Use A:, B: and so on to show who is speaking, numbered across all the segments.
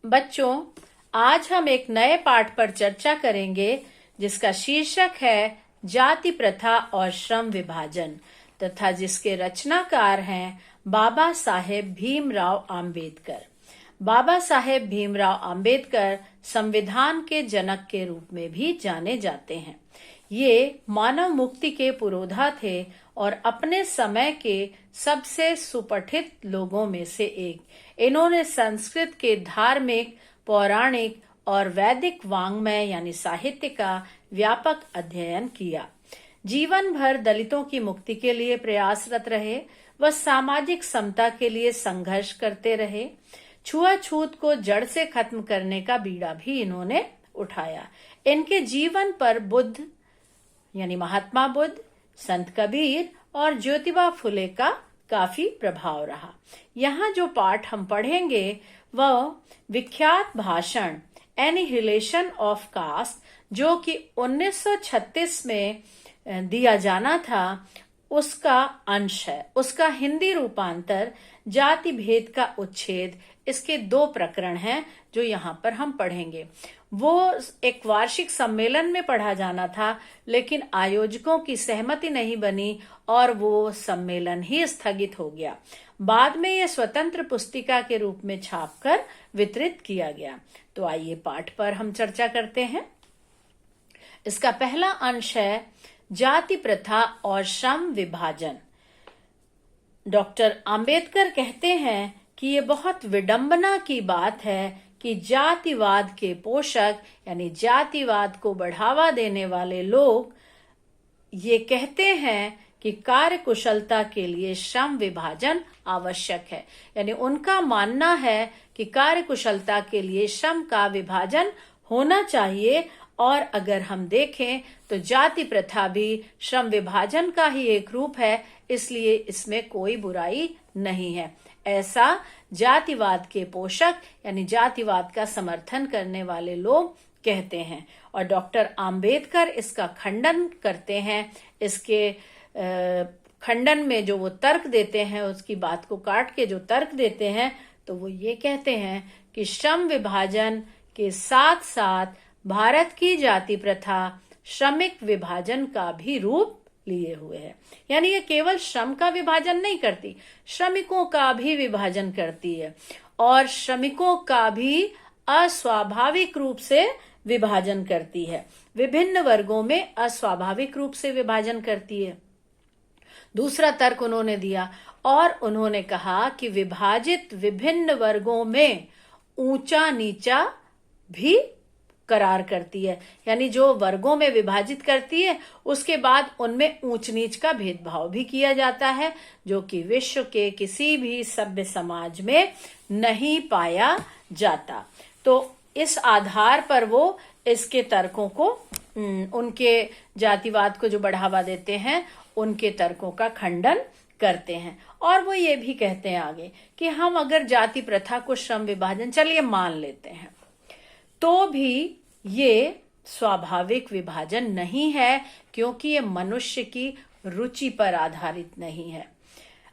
A: बच्चों, आज हम एक नए पाठ पर चर्चा करेंगे जिसका शीर्षक है जाति प्रथा और श्रम विभाजन तथा जिसके रचनाकार हैं बाबा साहेब भीमराव आम्बेडकर। बाबा साहेब भीमराव आम्बेडकर संविधान के जनक के रूप में भी जाने जाते हैं। ये मानव मुक्ति के पुरोधा थे और अपने समय के सबसे सुपठित लोगों में से एक। इन्होंने संस्कृत के धार्मिक, पौराणिक और वैदिक वाङ्मय यानी साहित्य का व्यापक अध्ययन किया। जीवन भर दलितों की मुक्ति के लिए प्रयासरत रहे। वह सामाजिक समता के लिए संघर्ष करते रहे। छुआछूत को जड़ से खत्म करने का बीड़ा भी इन्होंने उठाया। इनके जीवन पर बुद्ध यानी महात्मा बुद्ध, संत कबीर और ज्योतिबा फुले का काफी प्रभाव रहा। यहाँ जो पाठ हम पढ़ेंगे वह विख्यात भाषण एनिहिलेशन ऑफ कास्ट, जो कि 1936 में दिया जाना था, उसका अंश है। उसका हिंदी रूपांतर जाति भेद का उच्छेद, इसके 2 प्रकरण हैं जो यहाँ पर हम पढ़ेंगे। वो एक वार्षिक सम्मेलन में पढ़ा जाना था, लेकिन आयोजकों की सहमति नहीं बनी और वो सम्मेलन ही स्थगित हो गया। बाद में यह स्वतंत्र पुस्तिका के रूप में छापकर वितरित किया गया। तो आइए पाठ पर हम चर्चा करते हैं। इसका पहला अंश है जाति प्रथा और श्रम विभाजन। डॉक्टर आम्बेडकर कहते हैं कि ये बहुत विडंबना की बात है कि जातिवाद के पोषक यानी जातिवाद को बढ़ावा देने वाले लोग ये कहते हैं कि कार्य कुशलता के लिए श्रम विभाजन आवश्यक है। यानी उनका मानना है कि कार्य कुशलता के लिए श्रम का विभाजन होना चाहिए। और अगर हम देखें तो जाति प्रथा भी श्रम विभाजन का ही एक रूप है, इसलिए इसमें कोई बुराई नहीं है। ऐसा जातिवाद के पोषक यानी जातिवाद का समर्थन करने वाले लोग कहते हैं। और डॉक्टर आम्बेडकर इसका खंडन करते हैं। इसके खंडन में जो वो तर्क देते हैं, उसकी बात को काट के जो तर्क देते हैं, तो वो ये कहते हैं कि श्रम विभाजन के साथ साथ भारत की जाति प्रथा श्रमिक विभाजन का भी रूप लिए हुए है। यानी ये केवल श्रम का विभाजन नहीं करती, श्रमिकों का भी विभाजन करती है और श्रमिकों का भी अस्वाभाविक रूप से विभाजन करती है। विभिन्न वर्गों में अस्वाभाविक रूप से विभाजन करती है। दूसरा तर्क उन्होंने दिया और उन्होंने कहा कि विभाजित विभिन्न वर्गों में ऊंचा नीचा भी करार करती है। यानी जो वर्गों में विभाजित करती है, उसके बाद उनमें ऊंच नीच का भेदभाव भी किया जाता है, जो कि विश्व के किसी भी सभ्य समाज में नहीं पाया जाता। तो इस आधार पर वो इसके तर्कों को, उनके जातिवाद को जो बढ़ावा देते हैं, उनके तर्कों का खंडन करते हैं। और वो ये भी कहते हैं आगे कि हम अगर जाति प्रथा को श्रम विभाजन चलिए मान लेते हैं, तो भी ये स्वाभाविक विभाजन नहीं है, क्योंकि ये मनुष्य की रुचि पर आधारित नहीं है।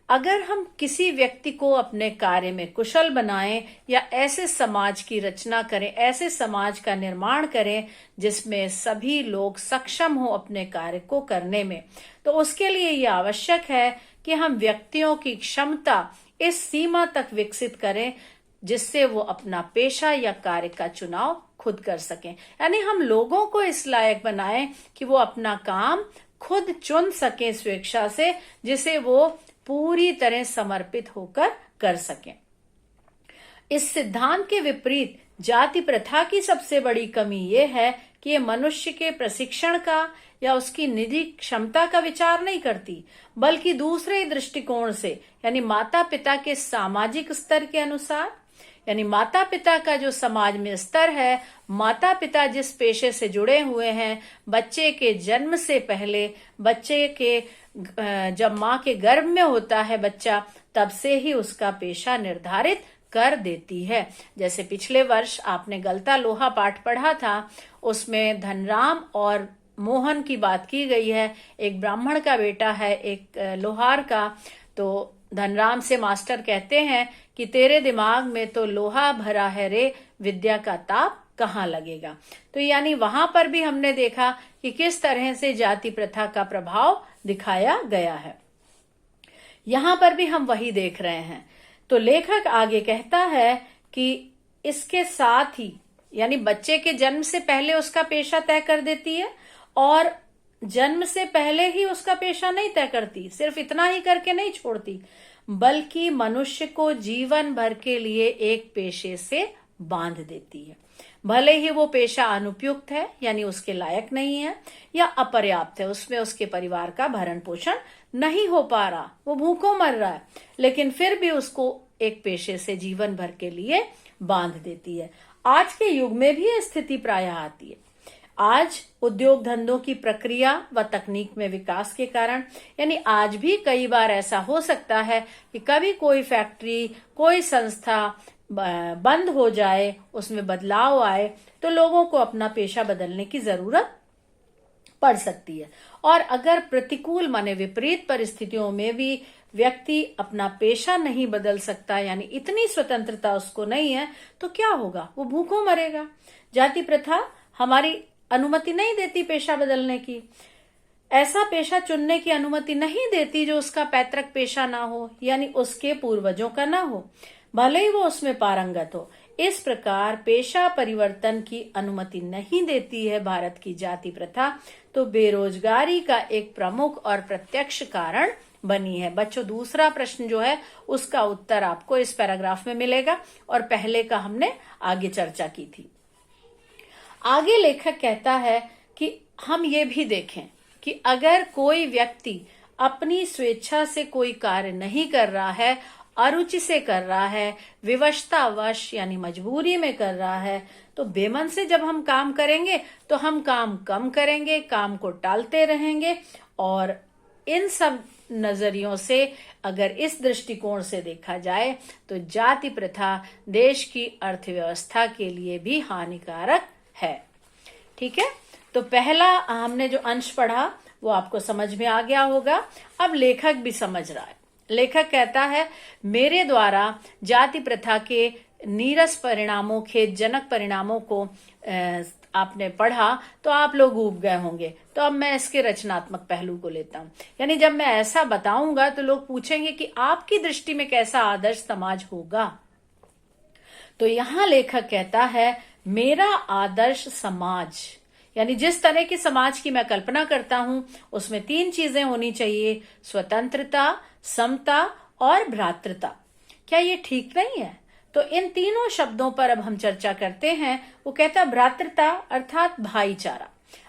A: अगर हम किसी व्यक्ति को अपने कार्य में कुशल बनाएं या ऐसे समाज की रचना करें, ऐसे समाज का निर्माण करें जिसमें सभी लोग सक्षम हो अपने कार्य को करने में, तो उसके लिए ये आवश्यक है कि हम व्यक्तियों की क्षमता इस सीमा तक विकसित करें जिससे वो अपना पेशा या कार्य का चुनाव खुद कर सकें। यानी हम लोगों को इस लायक बनाएं कि वो अपना काम खुद चुन सकें स्वेच्छा से, जिसे वो पूरी तरह समर्पित होकर कर सकें। इस सिद्धांत के विपरीत जाति प्रथा की सबसे बड़ी कमी ये है कि ये मनुष्य के प्रशिक्षण का या उसकी निजी क्षमता का विचार नहीं करती, बल्कि दूसरे दृष्टिकोण से, यानी माता पिता के सामाजिक स्तर के अनुसार। यानी माता पिता का जो समाज में स्तर है, माता पिता जिस पेशे से जुड़े हुए हैं, बच्चे के जन्म से पहले, बच्चे के जब माँ के गर्भ में होता है बच्चा, तब से ही उसका पेशा निर्धारित कर देती है। जैसे पिछले वर्ष आपने गलता लोहा पाठ पढ़ा था, उसमें धनराम और मोहन की बात की गई है। एक ब्राह्मण का बेटा है, एक लोहार का। तो धनराम से मास्टर कहते हैं कि तेरे दिमाग में तो लोहा भरा है रे, विद्या का ताप कहाँ लगेगा। तो यानी वहां पर भी हमने देखा कि किस तरह से जाति प्रथा का प्रभाव दिखाया गया है। यहां पर भी हम वही देख रहे हैं। तो लेखक आगे कहता है कि इसके साथ ही यानी बच्चे के जन्म से पहले उसका पेशा तय कर देती है, और जन्म से पहले ही उसका पेशा नहीं तय करती, सिर्फ इतना ही करके नहीं छोड़ती, बल्कि मनुष्य को जीवन भर के लिए एक पेशे से बांध देती है। भले ही वो पेशा अनुपयुक्त है यानी उसके लायक नहीं है या अपर्याप्त है, उसमें उसके परिवार का भरण पोषण नहीं हो पा रहा, वो भूखों मर रहा है, लेकिन फिर भी उसको एक पेशे से जीवन भर के लिए बांध देती है। आज के युग में भी यह स्थिति प्रायः आती है। आज उद्योग धंधों की प्रक्रिया व तकनीक में विकास के कारण यानी आज भी कई बार ऐसा हो सकता है कि कभी कोई फैक्ट्री, कोई संस्था बंद हो जाए, उसमें बदलाव आए, तो लोगों को अपना पेशा बदलने की जरूरत पड़ सकती है। और अगर प्रतिकूल माने विपरीत परिस्थितियों में भी व्यक्ति अपना पेशा नहीं बदल सकता, यानी इतनी स्वतंत्रता उसको नहीं है, तो क्या होगा? वो भूखों मरेगा। जाति प्रथा हमारी अनुमति नहीं देती पेशा बदलने की, ऐसा पेशा चुनने की अनुमति नहीं देती जो उसका पैतृक पेशा ना हो, यानी उसके पूर्वजों का ना हो, भले ही वो उसमें पारंगत हो। इस प्रकार पेशा परिवर्तन की अनुमति नहीं देती है भारत की जाति प्रथा, तो बेरोजगारी का एक प्रमुख और प्रत्यक्ष कारण बनी है। बच्चों, दूसरा प्रश्न जो है उसका उत्तर आपको इस पैराग्राफ में मिलेगा, और पहले का हमने आगे चर्चा की थी। आगे लेखक कहता है कि हम ये भी देखें कि अगर कोई व्यक्ति अपनी स्वेच्छा से कोई कार्य नहीं कर रहा है, अरुचि से कर रहा है, विवशतावश यानी मजबूरी में कर रहा है, तो बेमन से जब हम काम करेंगे तो हम काम कम करेंगे, काम को टालते रहेंगे। और इन सब नजरियों से अगर इस दृष्टिकोण से देखा जाए तो जाति प्रथा देश की अर्थव्यवस्था के लिए भी हानिकारक है। ठीक है, तो पहला हमने जो अंश पढ़ा वो आपको समझ में आ गया होगा। अब लेखक भी समझ रहा है। लेखक कहता है, मेरे द्वारा जाति प्रथा के नीरस परिणामों, खेदजनक परिणामों को आपने पढ़ा तो आप लोग ऊब गए होंगे। तो अब मैं इसके रचनात्मक पहलू को लेता हूं। यानी जब मैं ऐसा बताऊंगा तो लोग पूछेंगे कि आपकी दृष्टि में कैसा आदर्श समाज होगा। तो यहां लेखक कहता है, मेरा आदर्श समाज यानी जिस तरह की समाज की मैं कल्पना करता हूं उसमें 3 चीजें होनी चाहिए: स्वतंत्रता, समता और भ्रातृता। क्या ये ठीक नहीं है? तो इन तीनों शब्दों पर अब हम चर्चा करते हैं। वो कहता भ्रातृता अर्थात भाईचारा।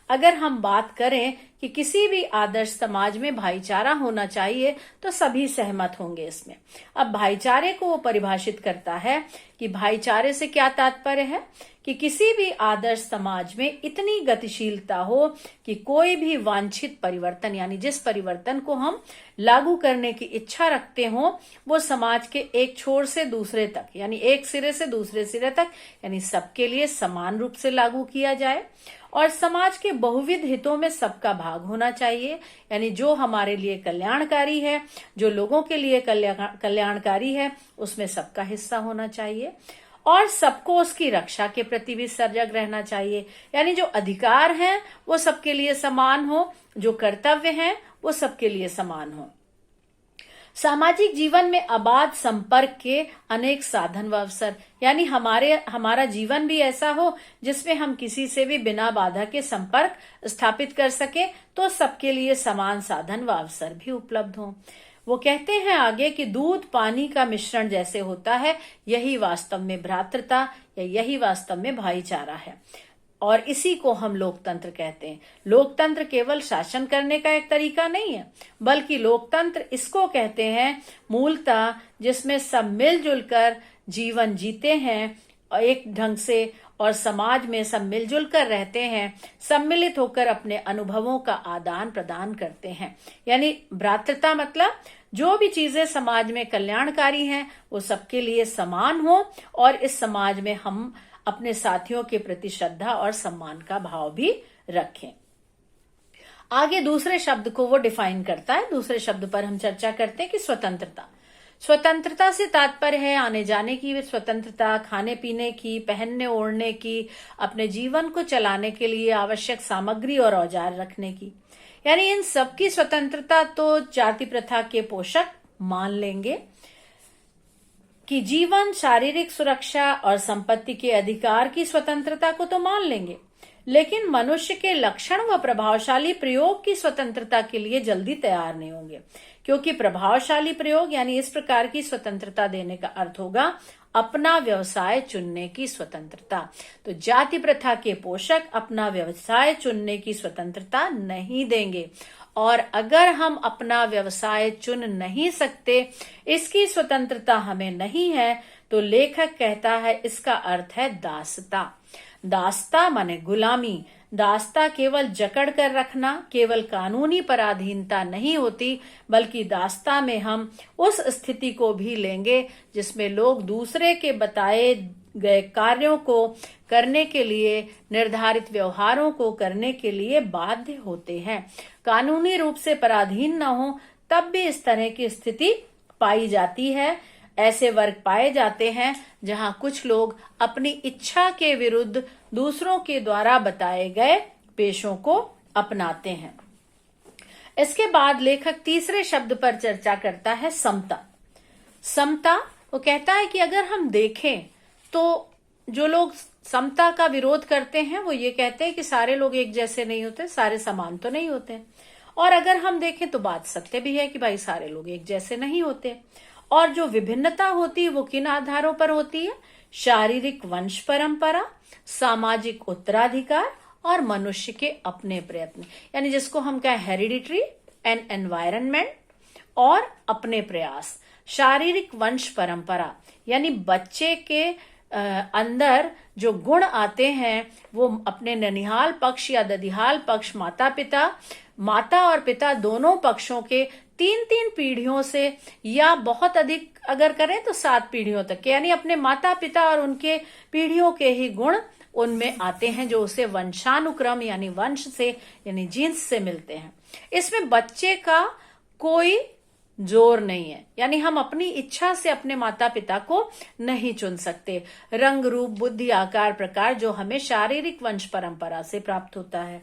A: अगर हम बात करें कि किसी भी आदर्श समाज में भाईचारा होना चाहिए तो सभी सहमत होंगे इसमें। अब भाईचारे को वो परिभाषित करता है कि भाईचारे से क्या तात्पर्य है कि किसी भी आदर्श समाज में इतनी गतिशीलता हो कि कोई भी वांछित परिवर्तन यानी जिस परिवर्तन को हम लागू करने की इच्छा रखते हो वो समाज के एक छोर से दूसरे तक यानी एक सिरे से दूसरे सिरे तक यानी सबके लिए समान रूप से लागू किया जाए। और समाज के बहुविध हितों में सबका भाग होना चाहिए, यानी जो हमारे लिए कल्याणकारी है, जो लोगों के लिए कल्याणकारी है, उसमें सबका हिस्सा होना चाहिए। और सबको उसकी रक्षा के प्रति भी सजग रहना चाहिए, यानी जो अधिकार हैं वो सबके लिए समान हो, जो कर्तव्य हैं वो सबके लिए समान हो। सामाजिक जीवन में अबाध संपर्क के अनेक साधन व अवसर, यानी हमारा जीवन भी ऐसा हो जिसमें हम किसी से भी बिना बाधा के संपर्क स्थापित कर सके, तो सबके लिए समान साधन व अवसर भी उपलब्ध हो। वो कहते हैं आगे कि दूध पानी का मिश्रण जैसे होता है, यही वास्तव में भ्रातृता या यही वास्तव में भाईचारा है, और इसी को हम लोकतंत्र कहते हैं। लोकतंत्र केवल शासन करने का एक तरीका नहीं है, बल्कि लोकतंत्र इसको कहते हैं मूलतः जिसमें सब मिलजुल कर जीवन जीते हैं एक ढंग से, और समाज में सब मिलजुल कर रहते हैं, सम्मिलित होकर अपने अनुभवों का आदान प्रदान करते हैं। यानी भ्रातृता मतलब जो भी चीजें समाज में कल्याणकारी हैं वो सबके लिए समान हो, और इस समाज में हम अपने साथियों के प्रति श्रद्धा और सम्मान का भाव भी रखें। आगे दूसरे शब्द को वो डिफाइन करता है। दूसरे शब्द पर हम चर्चा करते हैं कि स्वतंत्रता। स्वतंत्रता से तात्पर्य है आने जाने की स्वतंत्रता, खाने पीने की, पहनने ओढ़ने की, अपने जीवन को चलाने के लिए आवश्यक सामग्री और औजार रखने की। यानी इन सब की स्वतंत्रता तो जाति प्रथा के पोषक मान लेंगे कि जीवन, शारीरिक सुरक्षा और संपत्ति के अधिकार की स्वतंत्रता को तो मान लेंगे, लेकिन मनुष्य के लक्षण व प्रभावशाली प्रयोग की स्वतंत्रता के लिए जल्दी तैयार नहीं होंगे, क्योंकि प्रभावशाली प्रयोग यानी इस प्रकार की स्वतंत्रता देने का अर्थ होगा अपना व्यवसाय चुनने की स्वतंत्रता। तो जाति प्रथा के पोषक अपना व्यवसाय चुनने की स्वतंत्रता नहीं देंगे, और अगर हम अपना व्यवसाय चुन नहीं सकते, इसकी स्वतंत्रता हमें नहीं है, तो लेखक कहता है इसका अर्थ है दासता। दासता माने गुलामी। दासता केवल जकड़ कर रखना, केवल कानूनी पराधीनता नहीं होती, बल्कि दासता में हम उस स्थिति को भी लेंगे जिसमें लोग दूसरे के बताए गए कार्यों को करने के लिए, निर्धारित व्यवहारों को करने के लिए बाध्य होते हैं। कानूनी रूप से पराधीन न हो तब भी इस तरह की स्थिति पाई जाती है। ऐसे वर्ग पाए जाते हैं जहां कुछ लोग अपनी इच्छा के विरुद्ध दूसरों के द्वारा बताए गए पेशों को अपनाते हैं। इसके बाद लेखक तीसरे शब्द पर चर्चा करता है, समता। समता, वो कहता है कि अगर हम देखें तो जो लोग समता का विरोध करते हैं वो ये कहते हैं कि सारे लोग एक जैसे नहीं होते, सारे समान तो नहीं होते। और अगर हम देखें तो बात सत्य भी है कि भाई सारे लोग एक जैसे नहीं होते। और जो विभिन्नता होती है वो किन आधारों पर होती है? शारीरिक वंश परंपरा, सामाजिक उत्तराधिकार और मनुष्य के अपने प्रयत्न, यानी जिसको हम कहें हेरिडिटरी एंड एनवायरनमेंट, और अपने प्रयास। शारीरिक वंश परंपरा यानी बच्चे के अंदर जो गुण आते हैं वो अपने ननिहाल पक्ष या ददिहाल पक्ष, माता और पिता दोनों पक्षों के 3-3 पीढ़ियों से, या बहुत अधिक अगर करें तो 7 पीढ़ियों तक के, यानी अपने माता पिता और उनके पीढ़ियों के ही गुण उनमें आते हैं जो उसे वंशानुक्रम यानी वंश से यानी जीन्स से मिलते हैं। इसमें बच्चे का कोई जोर नहीं है, यानी हम अपनी इच्छा से अपने माता पिता को नहीं चुन सकते। रंग, रूप, बुद्धि, आकार, प्रकार जो हमें शारीरिक वंश परंपरा से प्राप्त होता है।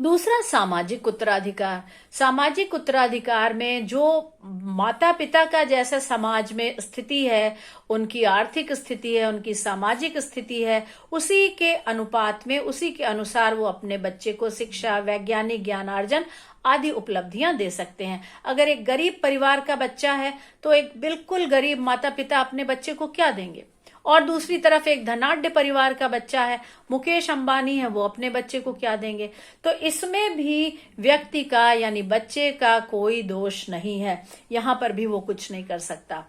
A: दूसरा, सामाजिक उत्तराधिकार। सामाजिक उत्तराधिकार में जो माता पिता का जैसा समाज में स्थिति है, उनकी आर्थिक स्थिति है, उनकी सामाजिक स्थिति है, उसी के अनुपात में, उसी के अनुसार वो अपने बच्चे को शिक्षा, वैज्ञानिक ज्ञानार्जन आदि उपलब्धियां दे सकते हैं। अगर एक गरीब परिवार का बच्चा है तो एक बिल्कुल गरीब माता पिता अपने बच्चे को क्या देंगे, और दूसरी तरफ एक धनाढ्य परिवार का बच्चा है, मुकेश अंबानी है, वो अपने बच्चे को क्या देंगे। तो इसमें भी व्यक्ति का यानी बच्चे का कोई दोष नहीं है, यहां पर भी वो कुछ नहीं कर सकता।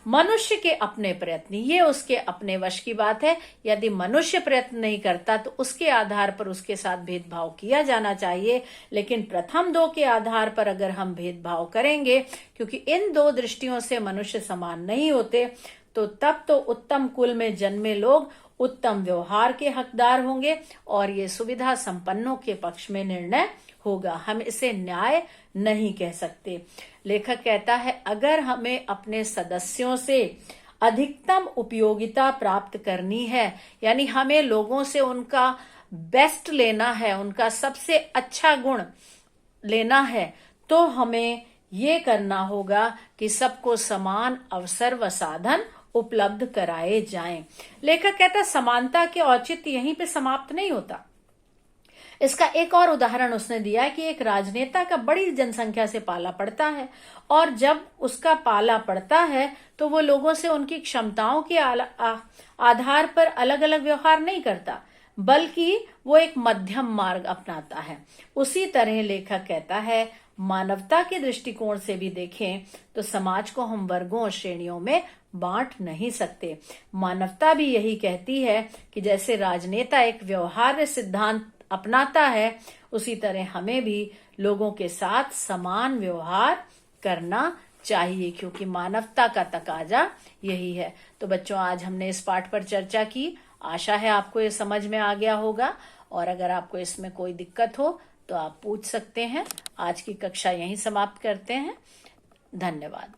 A: मनुष्य के अपने प्रयत्न, ये उसके अपने वश की बात है। यदि मनुष्य प्रयत्न नहीं करता तो उसके आधार पर उसके साथ भेदभाव किया जाना चाहिए, लेकिन प्रथम 2 के आधार पर अगर हम भेदभाव करेंगे, क्योंकि इन 2 दृष्टियों से मनुष्य समान नहीं होते, तो तब तो उत्तम कुल में जन्मे लोग उत्तम व्यवहार के हकदार होंगे और ये सुविधा संपन्नों के पक्ष में निर्णय होगा। हम इसे न्याय नहीं कह सकते। लेखक कहता है अगर हमें अपने सदस्यों से अधिकतम उपयोगिता प्राप्त करनी है, यानी हमें लोगों से उनका बेस्ट लेना है, उनका सबसे अच्छा गुण लेना है, तो हमें ये करना होगा कि सबको समान अवसर व साधन उपलब्ध कराए जाएं। लेखक कहता है समानता के औचित्य यहीं पे समाप्त नहीं होता। इसका एक और उदाहरण उसने दिया है कि एक राजनेता का बड़ी जनसंख्या से पाला पड़ता है, और जब उसका पाला पड़ता है तो वो लोगों से उनकी क्षमताओं के आधार पर अलग अलग व्यवहार नहीं करता, बल्कि वो एक मध्यम मार्ग अपनाता है। उसी तरह लेखक कहता है मानवता के दृष्टिकोण से भी देखें तो समाज को हम वर्गों और श्रेणियों में बांट नहीं सकते। मानवता भी यही कहती है कि जैसे राजनेता एक व्यवहार्य सिद्धांत अपनाता है, उसी तरह हमें भी लोगों के साथ समान व्यवहार करना चाहिए, क्योंकि मानवता का तकाजा यही है। तो बच्चों, आज हमने इस पाठ पर चर्चा की। आशा है आपको ये समझ में आ गया होगा, और अगर आपको इसमें कोई दिक्कत हो तो आप पूछ सकते हैं। आज की कक्षा यहीं समाप्त करते हैं। धन्यवाद।